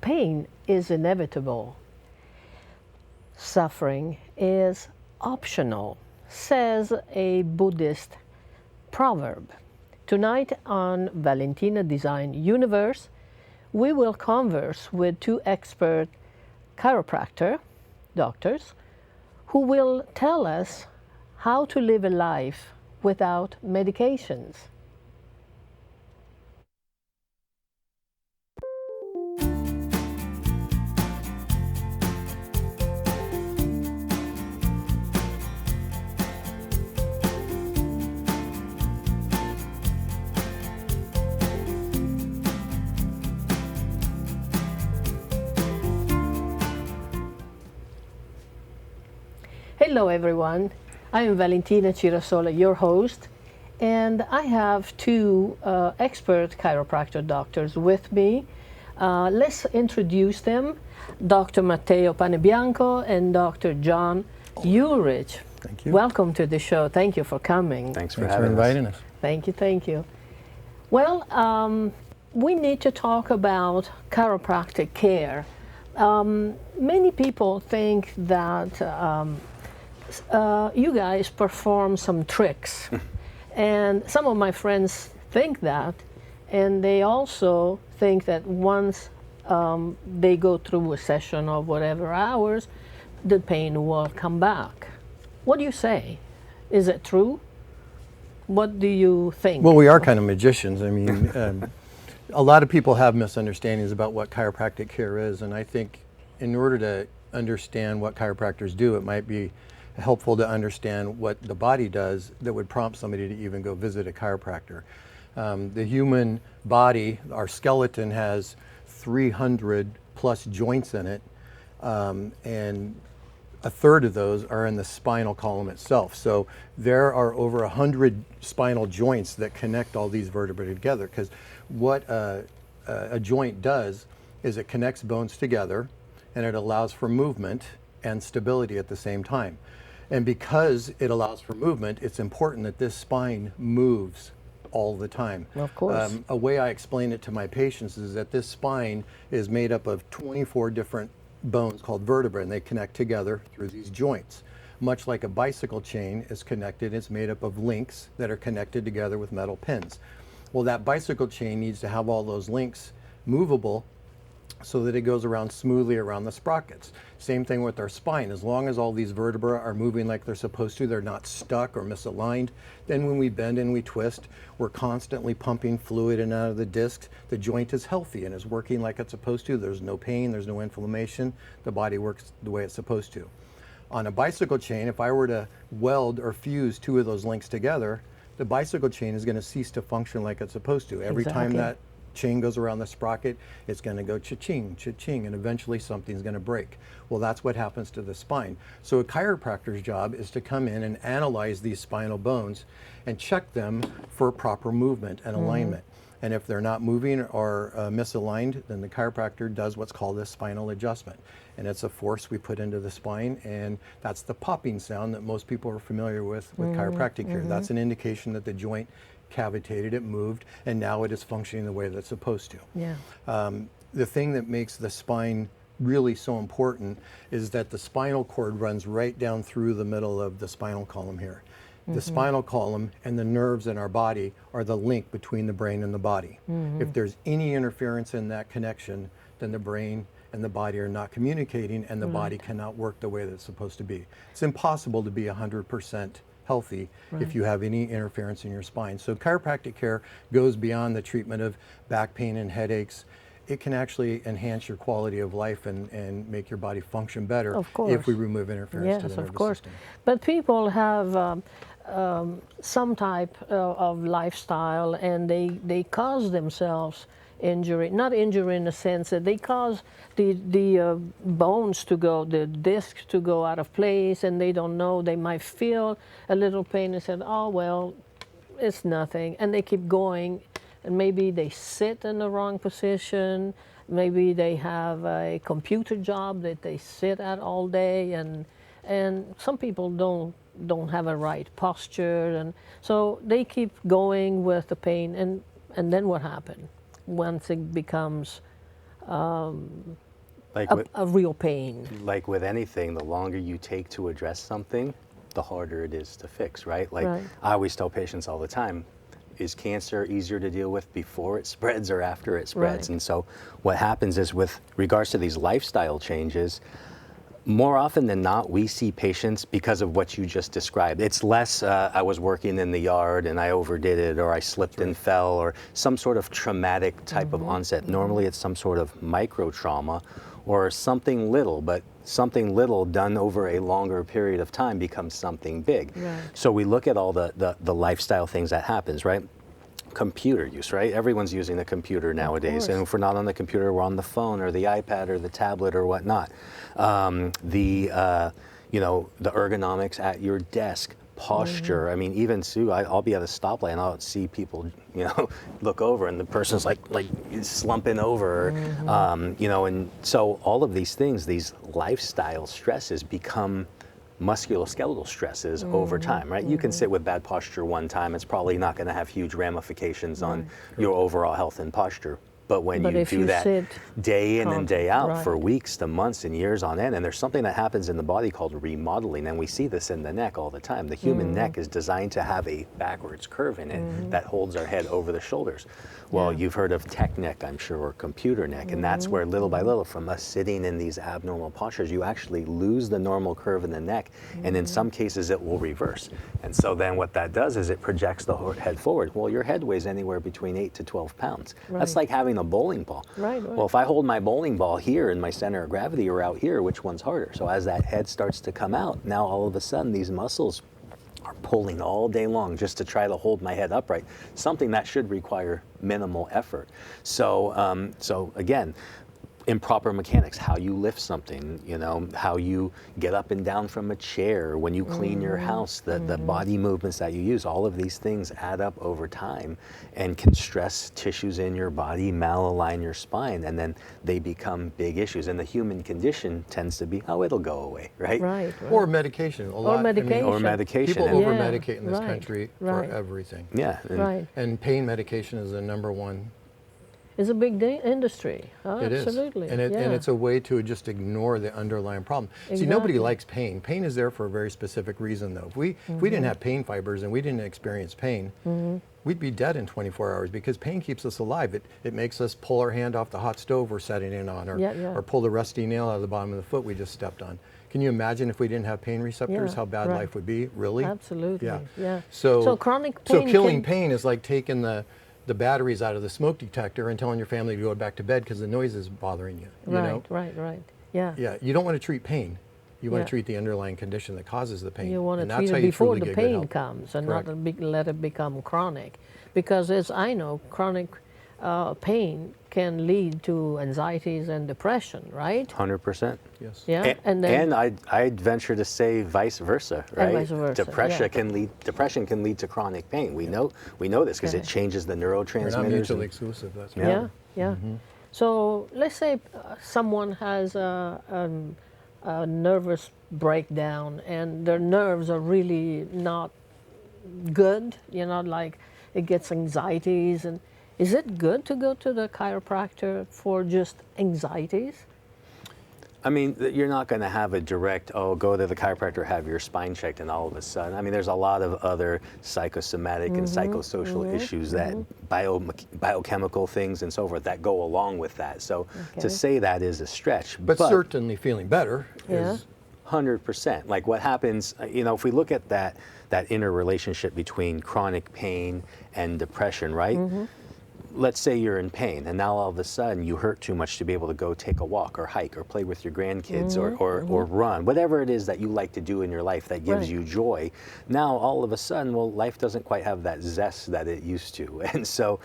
pain is inevitable. Suffering is optional, says a Buddhist proverb. Tonight on Valentina Design Universe, we will converse with two expert chiropractor doctors who will tell us how to live a life without medications. Hello everyone, I am Valentina Chirasola, your host, and I have two expert chiropractor doctors with me. Let's introduce them, Dr. Matteo Panebianco and Dr. John Ulrich. Thank you. Welcome to the show. Thank you for coming. Thanks for inviting us. Thank you, thank you. Well, we need to talk about chiropractic care. Many people think that you guys perform some tricks, and some of my friends think that, and they also think that once they go through a session of whatever hours, the pain will come back. What do you say? Is it true? What do you think? Well, we are kind of magicians. I mean, a lot of people have misunderstandings about what chiropractic care is, and I think in order to understand what chiropractors do, it might be helpful to understand what the body does that would prompt somebody to even go visit a chiropractor. The human body, our skeleton, has 300 plus joints in it, and a third of those are in the spinal column itself. So there are over 100 spinal joints that connect all these vertebrae together, because what a joint does is it connects bones together and it allows for movement and stability at the same time. And because it allows for movement, it's important that this spine moves all the time. Of course. A way I explain it to my patients is that this spine is made up of 24 different bones called vertebrae, and they connect together through these joints. Much like a bicycle chain is connected, it's made up of links that are connected together with metal pins. Well, that bicycle chain needs to have all those links movable so that it goes around smoothly around the sprockets. Same thing with our spine. As long as all these vertebrae are moving like they're supposed to, they're not stuck or misaligned, then when we bend and we twist, we're constantly pumping fluid in and out of the discs. The joint is healthy and is working like it's supposed to. There's no pain, there's no inflammation. The body works the way it's supposed to. On a bicycle chain, if I were to weld or fuse two of those links together, the bicycle chain is going to cease to function like it's supposed to. Every time that chain goes around the sprocket, it's going to go cha-ching, cha-ching, and eventually something's going to break. Well, that's what happens to the spine. So a chiropractor's job is to come in and analyze these spinal bones and check them for proper movement and alignment. And if they're not moving or misaligned, then the chiropractor does what's called a spinal adjustment. And it's a force we put into the spine, and that's the popping sound that most people are familiar with chiropractic care. That's an indication that the joint cavitated, it moved, and now it is functioning the way that it's supposed to. Yeah. The thing that makes the spine really so important is that the spinal cord runs right down through the middle of the spinal column here. The spinal column and the nerves in our body are the link between the brain and the body. If there's any interference in that connection, then the brain and the body are not communicating, and the body cannot work the way that it's supposed to be. It's impossible to be 100% healthy if you have any interference in your spine. So chiropractic care goes beyond the treatment of back pain and headaches. It can actually enhance your quality of life and make your body function better if we remove interference to the nervous system. But people have some type of lifestyle, and they cause themselves injury, not injury in the sense that they cause the bones to go, the discs to go out of place, and they don't know. They might feel a little pain and say, oh, well, it's nothing, and they keep going, and maybe they sit in the wrong position, maybe they have a computer job that they sit at all day, and some people don't have a right posture, and so they keep going with the pain, and then what happens? Once it becomes Like with, a real pain. like with anything, the longer you take to address something, the harder it is to fix, right? Like Right. I always tell patients all the time, is cancer easier to deal with before it spreads or after it spreads? Right. And so what happens is with regards to these lifestyle changes, more often than not, we see patients because of what you just described. It's less, I was working in the yard and I overdid it, or I slipped and fell, or some sort of traumatic type of onset. Normally it's some sort of micro trauma or something little, but something little done over a longer period of time becomes something big. Right. So we look at all the lifestyle things that happens, right? Computer use, right? Everyone's using a computer nowadays, and if we're not on the computer, we're on the phone or the iPad or the tablet or whatnot. You know, the ergonomics at your desk, posture. I mean, even Sue, I'll be at a stoplight and I'll see people, you know, look over and the person's like slumping over, you know, and so all of these things, these lifestyle stresses become musculoskeletal stresses over time, right? You can sit with bad posture one time, it's probably not going to have huge ramifications on your overall health and posture. But when you do that day in and day out for weeks to months and years on end, and there's something that happens in the body called remodeling, and we see this in the neck all the time. The human neck is designed to have a backwards curve in it that holds our head over the shoulders. Well, you've heard of tech neck, I'm sure, or computer neck, and that's where little by little, from us sitting in these abnormal postures, you actually lose the normal curve in the neck, and in some cases it will reverse. And so then what that does is it projects the head forward. Well, your head weighs anywhere between 8 to 12 pounds. That's like having a bowling ball. Well, if I hold my bowling ball here in my center of gravity or out here, which one's harder? So as that head starts to come out, now all of a sudden these muscles are pulling all day long just to try to hold my head upright, something that should require minimal effort. So, so again, improper mechanics, how you lift something, you know, how you get up and down from a chair, when you clean your house, the body movements that you use, all of these things add up over time and can stress tissues in your body, malalign your spine, and then they become big issues. And the human condition tends to be, oh, it'll go away, right? Or medication. Or medication. Or medication. People And- over-medicate in this country for everything. Yeah. And pain medication is the #1. It's a big industry. Oh, It is. absolutely. And it's a way to just ignore the underlying problem. See, nobody likes pain. Pain is there for a very specific reason, though. If we didn't have pain fibers and we didn't experience pain, we'd be dead in 24 hours, because pain keeps us alive. It makes us pull our hand off the hot stove we're setting in on, or pull the rusty nail out of the bottom of the foot we just stepped on. Can you imagine if we didn't have pain receptors, how bad life would be? Really? Absolutely. Yeah. So chronic pain. So killing pain is like taking the batteries out of the smoke detector and telling your family to go back to bed because the noise is bothering you. You know? Right. Yeah. Yeah, you don't want to treat pain. You want to treat the underlying condition that causes the pain. You want and to that's treat how it you before truly the get good pain health. comes, and Correct. not let it become chronic. Because as I know, chronic pain can lead to anxieties and depression, right? 100%. Yes. Yeah. And I'd venture to say vice versa, right? vice versa, Depression can lead to chronic pain. We know this because it changes the They're neurotransmitters. not mutually exclusive. That's right. Yeah. So let's say someone has a nervous breakdown and their nerves are really not good, you know, like it gets anxieties. And is it good to go to the chiropractor for just anxieties? I mean, you're not going to have a direct, go to the chiropractor, have your spine checked, and all of a sudden. I mean, there's a lot of other psychosomatic and psychosocial issues that biochemical things and so forth that go along with that. So to say that is a stretch. But certainly feeling better is 100%. Like what happens, you know, if we look at that interrelationship between chronic pain and depression, right? Let's say you're in pain and now all of a sudden you hurt too much to be able to go take a walk or hike or play with your grandkids or run, whatever it is that you like to do in your life that gives you joy. Now all of a sudden, well, life doesn't quite have that zest that it used to. And so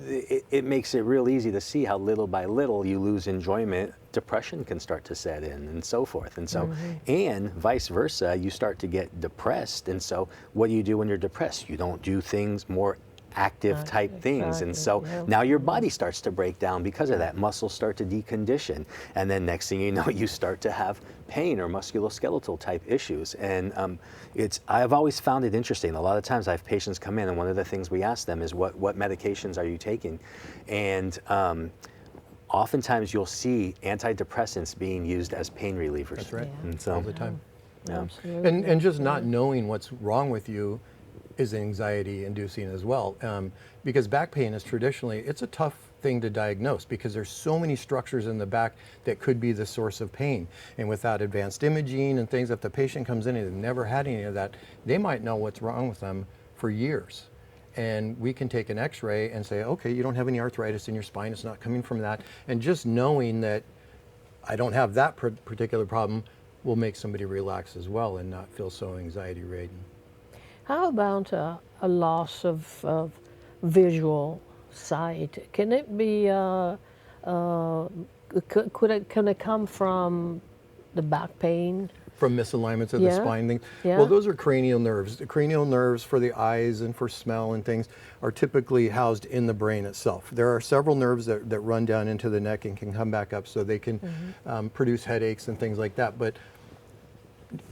it makes it real easy to see how little by little you lose enjoyment. Depression can start to set in and so forth. And so, and vice versa, you start to get depressed. And so what do you do when you're depressed? You don't do things more active type things, and so now your body starts to break down because of that. Muscles start to decondition, and then next thing you know, you start to have pain or musculoskeletal type issues. And I've always found it interesting. A lot of times I have patients come in, and one of the things we ask them is, what medications are you taking? And oftentimes you'll see antidepressants being used as pain relievers. That's right. Yeah. And so, All the time. yeah. Absolutely. And just not knowing what's wrong with you is anxiety inducing as well. Because back pain is traditionally, it's a tough thing to diagnose because there's so many structures in the back that could be the source of pain. And without advanced imaging and things, if the patient comes in and they've never had any of that, they might know what's wrong with them for years. And we can take an x-ray and say, okay, you don't have any arthritis in your spine, it's not coming from that. And just knowing that I don't have that particular problem will make somebody relax as well and not feel so anxiety-ridden. How about a loss of visual sight? Can it be, can it come from the back pain? From misalignments of the Yeah, spine thing. yeah. Well, those are cranial nerves. The cranial nerves for the eyes and for smell and things are typically housed in the brain itself. There are several nerves that run down into the neck and can come back up so they can produce headaches and things like that. But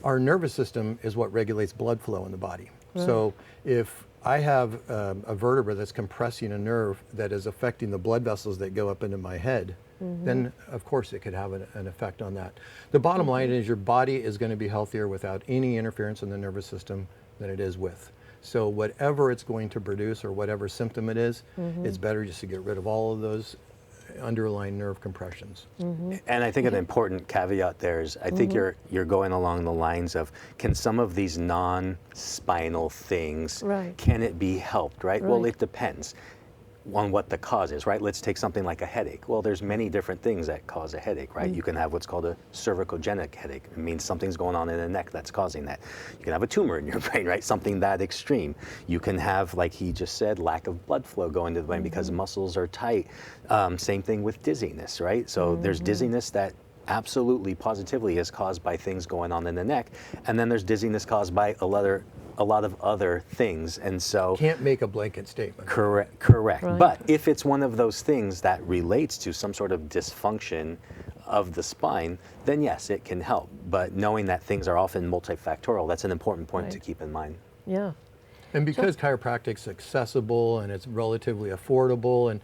our nervous system is what regulates blood flow in the body. So if I have a vertebra that's compressing a nerve that is affecting the blood vessels that go up into my head, then of course it could have an effect on that. The bottom line is your body is going to be healthier without any interference in the nervous system than it is with. So whatever it's going to produce or whatever symptom it is, it's better just to get rid of all of those underlying nerve compressions. And I think an important caveat there is I think you're going along the lines of, can some of these non-spinal things, Right. can it be helped, right? Well, Right. it depends on what the cause is, right? Let's take something like a headache. Well, there's many different things that cause a headache, right? You can have what's called a cervicogenic headache. It means something's going on in the neck that's causing that. You can have a tumor in your brain, right? Something that extreme. You can have, like he just said, lack of blood flow going to the brain because muscles are tight. Same thing with dizziness, right? So there's dizziness that absolutely, positively is caused by things going on in the neck. And then there's dizziness caused by a lot of other things. And so Can't make a blanket statement. correct. Right. But if it's one of those things that relates to some sort of dysfunction of the spine, then yes, it can help. But knowing that things are often multifactorial, that's an important point to Right. keep in mind. Yeah. And because chiropractic's accessible and it's relatively affordable, and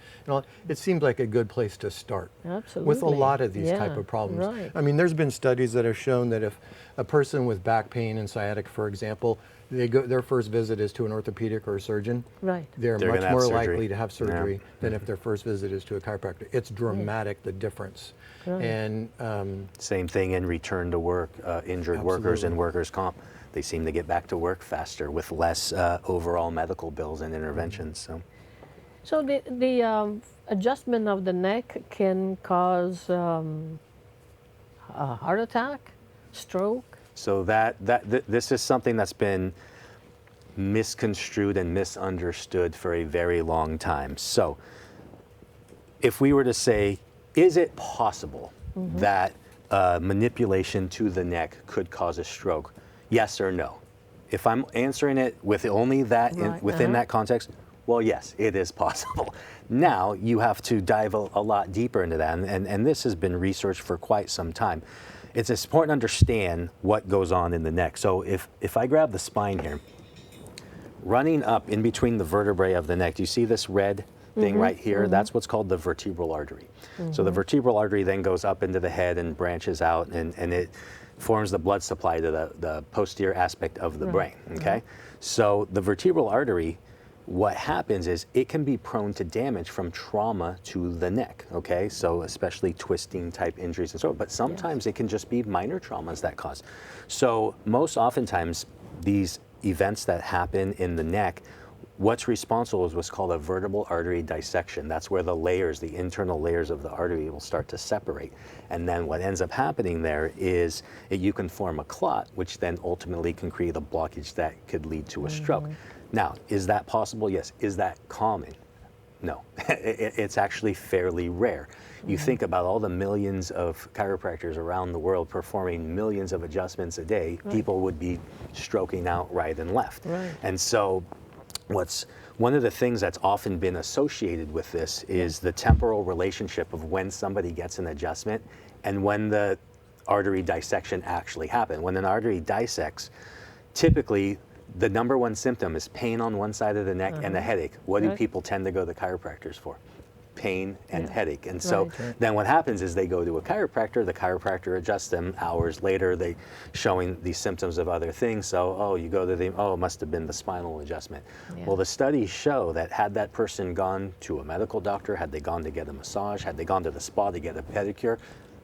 it seems like a good place to start Absolutely. with a lot of these Yeah, type of problems. right. I mean, there's been studies that have shown that if a person with back pain and sciatica, for example, their first visit is to an orthopedic or a surgeon, Right. they're They're much gonna have more surgery. likely to have surgery than if their first visit is to a chiropractor. It's dramatic, the difference. Right. And Same thing in return to work, injured workers and Absolutely. workers' comp. They seem to get back to work faster with less overall medical bills and interventions. So the adjustment of the neck can cause a heart attack, stroke. So this is something that's been misconstrued and misunderstood for a very long time. So if we were to say, is it possible that manipulation to the neck could cause a stroke? Yes or no? If I'm answering it with only that Right, within that context, well, yes, it is possible. Now you have to dive a lot deeper into that, and this has been researched for quite some time. It's important to understand what goes on in the neck. So if I grab the spine here, running up in between the vertebrae of the neck, do you see this red thing right here? That's what's called the vertebral artery. So the vertebral artery then goes up into the head and branches out, and it forms the blood supply to the posterior aspect of the brain, okay? So the vertebral artery, what happens is it can be prone to damage from trauma to the neck, okay? So especially twisting type injuries and so on, but sometimes it can just be minor traumas that cause. So most oftentimes these events that happen in the neck, what's responsible is what's called a vertebral artery dissection. That's where the layers, the internal layers of the artery will start to separate. And then what ends up happening there is you can form a clot, which then ultimately can create a blockage that could lead to a stroke. Now, is that possible? Yes. Is that common? No. It's actually fairly rare. You think about all the millions of chiropractors around the world performing millions of adjustments a day, people would be stroking out right and left. Right. And so one of the things that's often been associated with this is the temporal relationship of when somebody gets an adjustment and when the artery dissection actually happened. When an artery dissects, typically the #1 symptom is pain on one side of the neck and a headache. What do people tend to go to chiropractors for? pain and Yeah. headache. And so Right. then what happens is they go to a chiropractor, the chiropractor adjusts them. Hours later, they showing these symptoms of other things. So, oh, you go to the, oh, it must have been the spinal adjustment. Yeah. Well, the studies show that had that person gone to a medical doctor, had they gone to get a massage, had they gone to the spa to get a pedicure,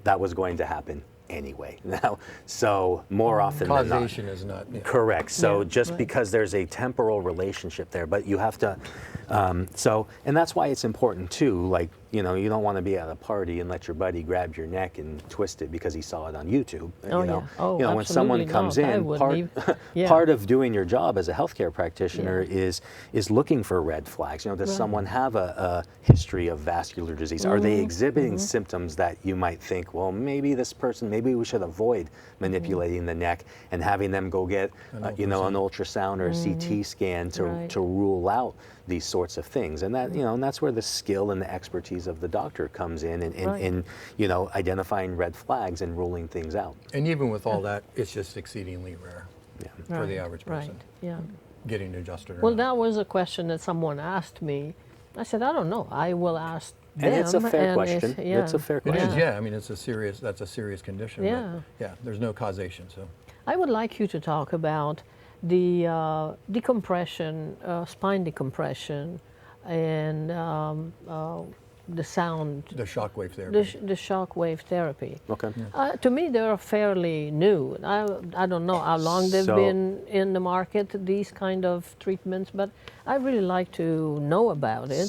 that was going to happen anyway. Now, so more often than not. Causation is not. Yeah. Correct. So Yeah, just right. because there's a temporal relationship there, but you have to, and that's why it's important too, like, you don't want to be at a party and let your buddy grab your neck and twist it because he saw it on YouTube. Oh, yeah. Oh, When someone absolutely comes not. I in, wouldn't yeah. part of doing your job as a healthcare practitioner Yeah. is looking for red flags. Does Right. someone have a history of vascular disease? Are they Mm-hmm. exhibiting symptoms that you might think, well, maybe this person, maybe we should avoid manipulating the neck and having them go get, an ultrasound or a CT scan Right. to rule out these sorts of things. And that, and that's where the skill and the expertise of the doctor comes in Right. in identifying red flags and ruling things out. And even with all that, it's just exceedingly rare for the Right, average person Right, yeah. getting adjusted. Or Well, not. that was a question that someone asked me. I said, I don't know. I will ask them. And it's a fair question. Yeah. It's a fair It question. is, yeah. I mean, that's a serious condition. but Yeah. yeah. There's no causation, so. I would like you to talk about the decompression, spine decompression, and the sound, The shockwave therapy. the shock wave therapy. Okay. To me, they're fairly new. I don't know how long they've So- been in the market, these kind of treatments, but I really like to know about it.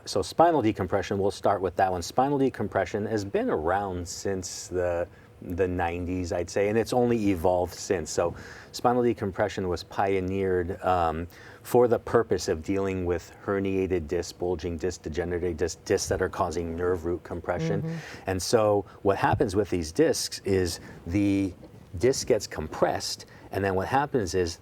So spinal decompression, we'll start with that one. Spinal decompression has been around since the 90s, I'd say, and it's only evolved since. So spinal decompression was pioneered for the purpose of dealing with herniated discs, bulging discs, degenerative discs that are causing nerve root compression. And so what happens with these discs is the disc gets compressed, and then what happens is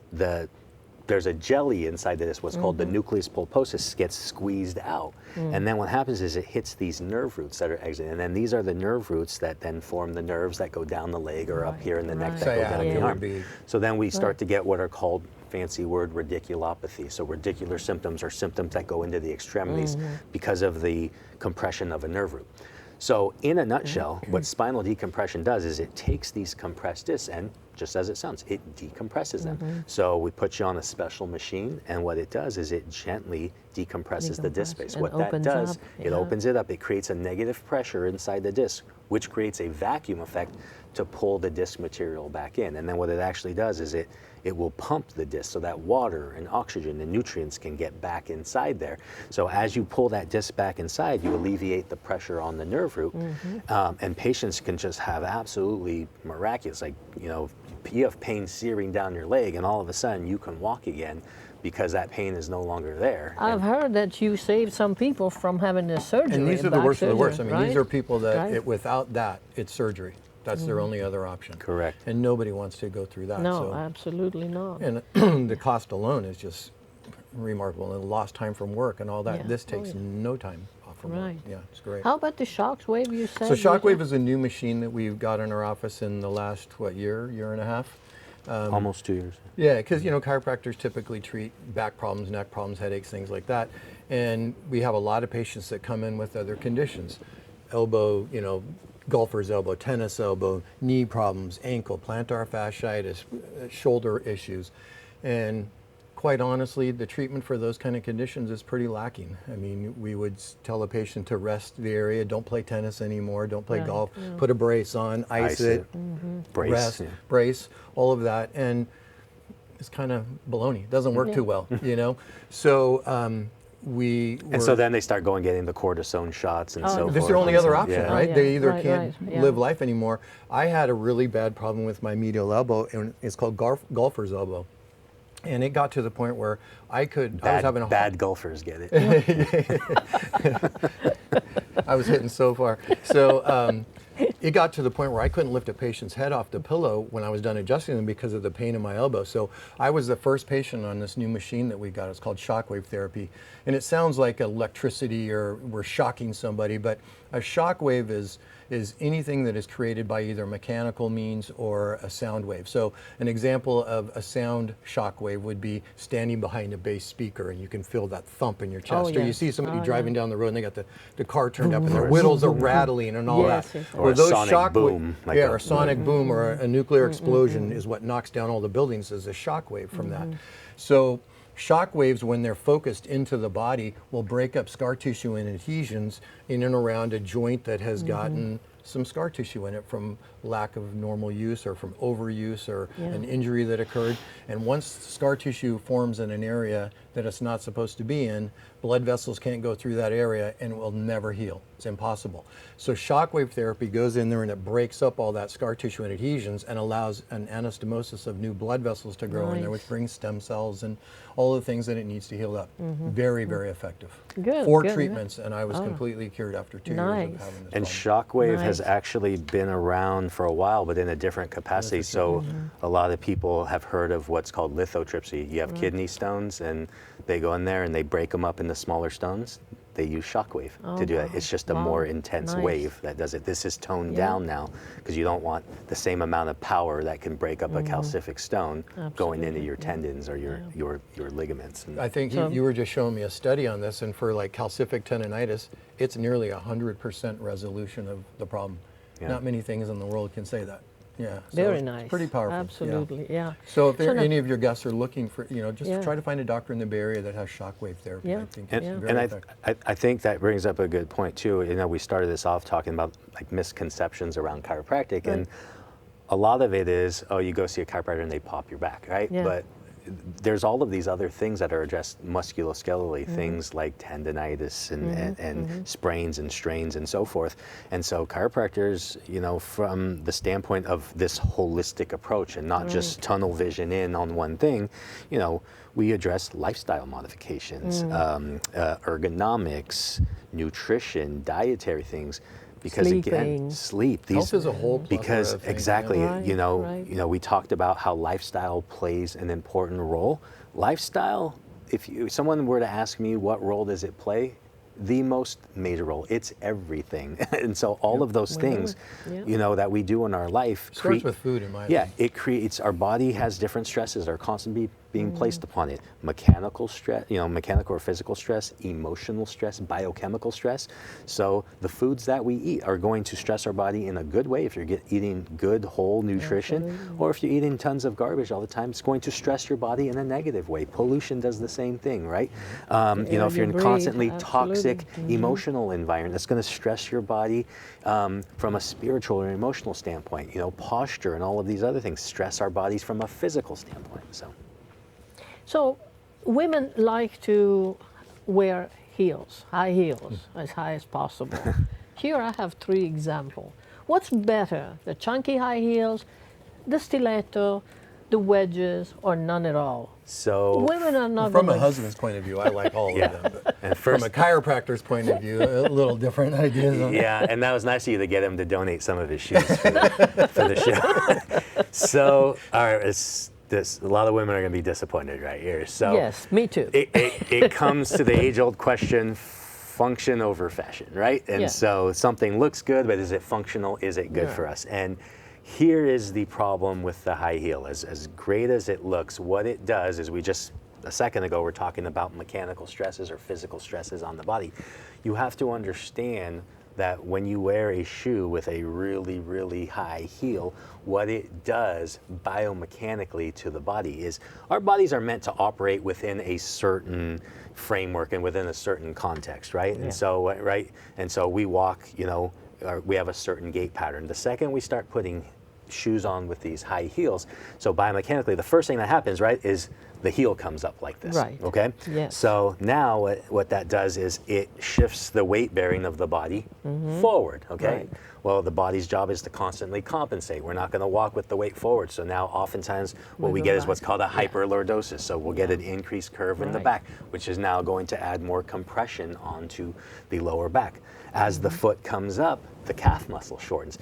there's a jelly inside the disc, what's called the nucleus pulposus, gets squeezed out. And then what happens is it hits these nerve roots that are exiting. And then these are the nerve roots that then form the nerves that go down the leg or up here in the neck Right. that go down Sciatica the would arm. be- So then we start to get what are called, fancy word, radiculopathy. So radicular symptoms are symptoms that go into the extremities because of the compression of a nerve root. So in a nutshell, what spinal decompression does is it takes these compressed discs and, just as it sounds, it decompresses them. So we put you on a special machine, and what it does is it gently decompresses the disc space. And What that opens does, up, it yeah. opens it up. It creates a negative pressure inside the disc, which creates a vacuum effect to pull the disc material back in. And then what it actually does is it will pump the disc so that water and oxygen and nutrients can get back inside there. So as you pull that disc back inside, you alleviate the pressure on the nerve root, and patients can just have absolutely miraculous, like, you have pain searing down your leg, and all of a sudden you can walk again because that pain is no longer there. I've heard that you saved some people from having a surgery. And these are the back worst of the worst. I surgery, mean, these right? are people that Right. without that, it's surgery. That's their only other option. Correct. And nobody wants to go through that. No, so. absolutely not. And the cost alone is just remarkable. And lost time from work and all that. Yeah. This Oh, takes yeah. no time off from Right. work. Yeah, it's great. How about the shockwave you said? So Shockwave is a new machine that we've got in our office in the last, year and a half? Almost 2 years. Yeah, because chiropractors typically treat back problems, neck problems, headaches, things like that. And we have a lot of patients that come in with other conditions. Elbow, golfer's elbow, tennis elbow, knee problems, ankle, plantar fasciitis, shoulder issues. And quite honestly, the treatment for those kind of conditions is pretty lacking. I mean, we would tell a patient to rest the area, don't play tennis anymore, don't play Right, golf, yeah. put a brace on, ice it, Brace. rest, Yeah. brace, all of that. And it's kind of baloney. It doesn't work too well, So And so then they start going getting the cortisone shots and so forth. this is their only other So, option, yeah. right? Yeah, They either right, can't right, yeah. live life anymore. I had a really bad problem with my medial elbow, and it's called golfer's elbow. And it got to the point where I was having a Bad golfers get it. I was hitting so far. So it got to the point where I couldn't lift a patient's head off the pillow when I was done adjusting them because of the pain in my elbow. So I was the first patient on this new machine that we got. It's called shockwave therapy. And it sounds like electricity or we're shocking somebody, but A shock wave is anything that is created by either mechanical means or a sound wave. So an example of a sound shock wave would be standing behind a bass speaker and you can feel that thump in your chest. Or you see somebody driving down the road and they got the car turned up and their windows are rattling and all that. Or a sonic boom. Or a sonic boom or a nuclear explosion is what knocks down all the buildings as a shock wave from that. So shock waves, when they're focused into the body, will break up scar tissue and adhesions in and around a joint that has gotten some scar tissue in it from lack of normal use or from overuse or an injury that occurred. And once scar tissue forms in an area that it's not supposed to be in, blood vessels can't go through that area and it will never heal. It's impossible. So shockwave therapy goes in there and it breaks up all that scar tissue and adhesions and allows an anastomosis of new blood vessels to grow in there, which brings stem cells and all the things that it needs to heal up. Very, very effective. Good. 4 treatments and I was completely cured after 2 years of having this And problem. shockwave has actually been around for a while, but in a different capacity. So a lot of people have heard of what's called lithotripsy. You have kidney stones and they go in there and they break them up into smaller stones. They use shockwave to do that. It's just a more intense wave that does it. This is toned down now because you don't want the same amount of power that can break up a calcific stone going into your tendons or your ligaments. And I think you were just showing me a study on this, and for like calcific tendonitis, it's nearly 100% resolution of the problem. Not many things in the world can say that. Yeah, so Very it's nice. pretty powerful. Absolutely, yeah. So if any of your guests are looking for, just try to find a doctor in the Bay Area that has shockwave therapy. I think it's very effective. I think that brings up a good point too. We started this off talking about like misconceptions around chiropractic, and a lot of it is, oh, you go see a chiropractor and they pop your back, right? But there's all of these other things that are addressed musculoskeletally, things like tendonitis and sprains and strains and so forth. And so chiropractors, from the standpoint of this holistic approach and not just tunnel vision in on one thing, we address lifestyle modifications, ergonomics, nutrition, dietary things. Because again, sleep. Health is a whole plethora because of things, exactly, we talked about how lifestyle plays an important role. Lifestyle, if someone were to ask me what role does it play, the most major role. It's everything. And so all of those things, that we do in our life. Starts with food, in my opinion. It creates, our body has different stresses that are constantly being placed upon it. Mechanical stress, mechanical or physical stress, emotional stress, biochemical stress. So the foods that we eat are going to stress our body in a good way if you're eating good, whole nutrition, or if you're eating tons of garbage all the time, it's going to stress your body in a negative way. Pollution does the same thing, right? If you're in a constantly toxic emotional environment, that's going to stress your body from a spiritual or emotional standpoint. Posture and all of these other things stress our bodies from a physical standpoint. So women like to wear heels, high heels, as high as possible. Here I have 3 examples. What's better, the chunky high heels, the stiletto, the wedges, or none at all? So women are not from a husband's point of view, I like all of them. But and from a chiropractor's point of view, a little different ideas on Yeah, and that was nice of you to get him to donate some of his shoes for the show. So, all right, a lot of women are going to be disappointed right here. So yes, me too. It comes to the age-old question, function over fashion, right? And so something looks good, but is it functional? Is it good for us? And here is the problem with the high heel. As great as it looks, what it does is, a second ago, we're talking about mechanical stresses or physical stresses on the body. You have to understand that when you wear a shoe with a really, really high heel, what it does biomechanically to the body is, our bodies are meant to operate within a certain framework and within a certain context, right? And so we walk, we have a certain gait pattern. The second we start putting shoes on with these high heels, so biomechanically, the first thing that happens, right, is the heel comes up like this. Right. Okay? Yes. So now what that does is it shifts the weight bearing of the body forward. Okay? Right. Well, the body's job is to constantly compensate. We're not going to walk with the weight forward. So now oftentimes what we get is what's called a hyperlordosis. So we'll get an increased curve in the back, which is now going to add more compression onto the lower back. As the foot comes up, the calf muscle shortens.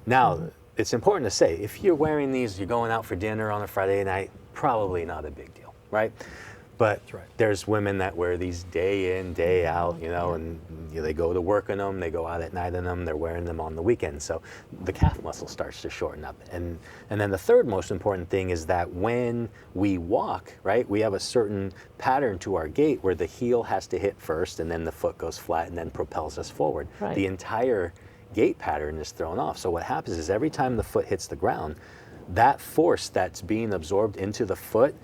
Now, it's important to say, if you're wearing these, you're going out for dinner on a Friday night, probably not a big deal, right? But That's right. there's women that wear these day in, day out, you know, and they go to work in them, they go out at night in them, they're wearing them on the weekend. So the calf muscle starts to shorten up. And then the third most important thing is that when we walk, right, we have a certain pattern to our gait where the heel has to hit first and then the foot goes flat and then propels us forward. Right. The entire gait pattern is thrown off. So what happens is every time the foot hits the ground, that force that's being absorbed into the foot,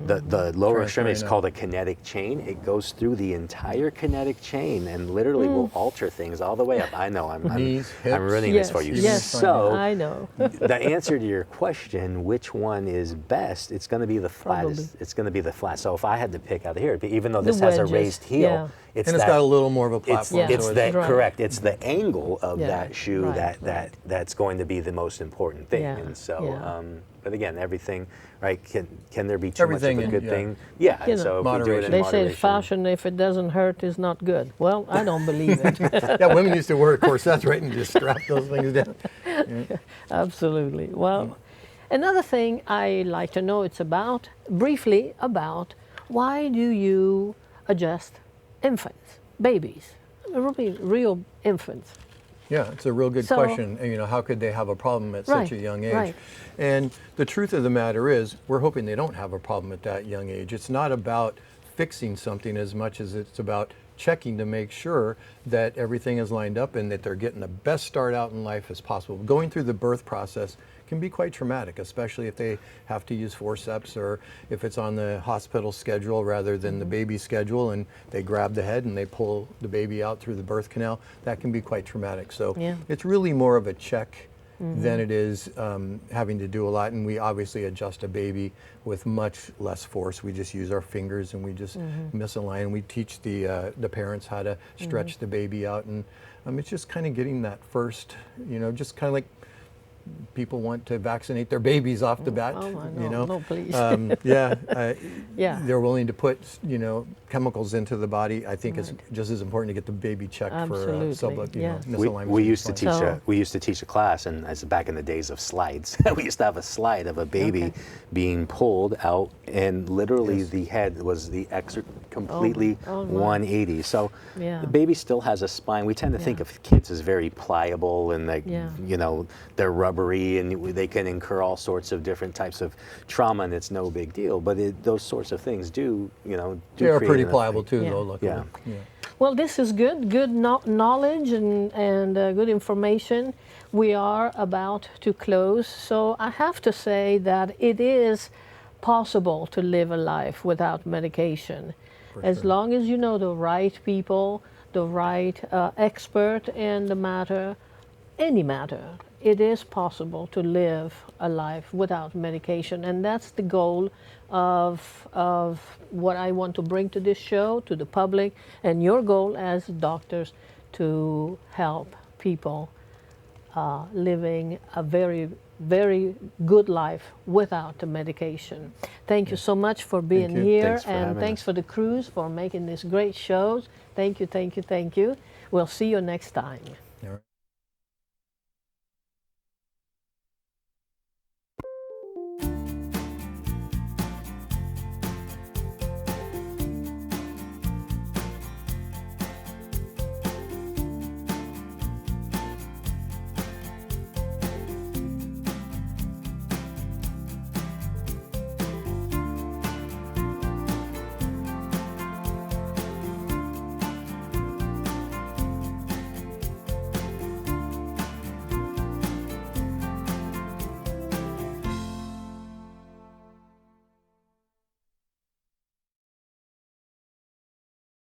the lower extremity is called a kinetic chain. It goes through the entire kinetic chain and literally will alter things all the way up. I know I'm ruining this for you. Yes, So I know. the answer to your question, which one is best? It's going to be the flattest. It's going to be the flat. So if I had to pick out here, even though this The has a wedges, raised heel, yeah. And it's got a little more of a platform. It's so the Right. correct. It's the angle of Yeah, that shoe right, that's going to be the most important thing. Yeah, And so, yeah. but again, everything, right? Can there be too Everything much of a in- good yeah. thing? Yeah. You And so know, if we do it in They moderation, say fashion, if it doesn't hurt, is not good. Well, I don't believe it. Yeah, women used to wear corsets, right, and just strap those things down. Absolutely. Well, another thing I like to know briefly about, why do you adjust infants, babies, real infants? Yeah, it's a real good So- question. And, you know, how could they have a problem at such a Right, young age? right. And the truth of the matter is, we're hoping they don't have a problem at that young age. It's not about fixing something as much as it's about checking to make sure that everything is lined up and that they're getting the best start out in life as possible. Going through the birth process can be quite traumatic, especially if they have to use forceps or if it's on the hospital schedule rather than the baby schedule and they grab the head and they pull the baby out through the birth canal. That can be quite traumatic. So Yeah. it's really more of a check than it is having to do a lot. And we obviously adjust a baby with much less force. We just use our fingers and we just misalign. And we teach the parents how to stretch the baby out. And it's just kind of getting that first, you know, just kind of like people want to vaccinate their babies off the bat. Oh, I know. You know, No, please. yeah, Yeah. they're willing to put, you know, chemicals into the body. I think it's Right. just as important to get the baby checked Absolutely, for yes. misalignment. we used to teach So- we used to teach a class, and as back in the days of slides, we used to have a slide of a baby Okay. being pulled out, and literally Yes. the head was completely oh, my. 180. So Yeah. the baby still has a spine. We tend to think Yeah. of kids as very pliable and like Yeah. you know they're rubbery and they can incur all sorts of different types of trauma, and it's no big deal. But those sorts of things do They're create pretty an pliable effect. too, Yeah. though. Luckily. Yeah. Well, this is good knowledge and good information. We are about to close, so I have to say that it is possible to live a life without medication, as long as you know the right people, the right expert in the matter, any matter. It is possible to live a life without medication, and that's the goal of what I want to bring to this show, to the public, and your goal as doctors to help people living a very, very good life without the medication. Thank you so much for being you. here, Thanks for and having thanks us. for the crews for making this great shows. Thank you, thank you, thank you. We'll see you next time.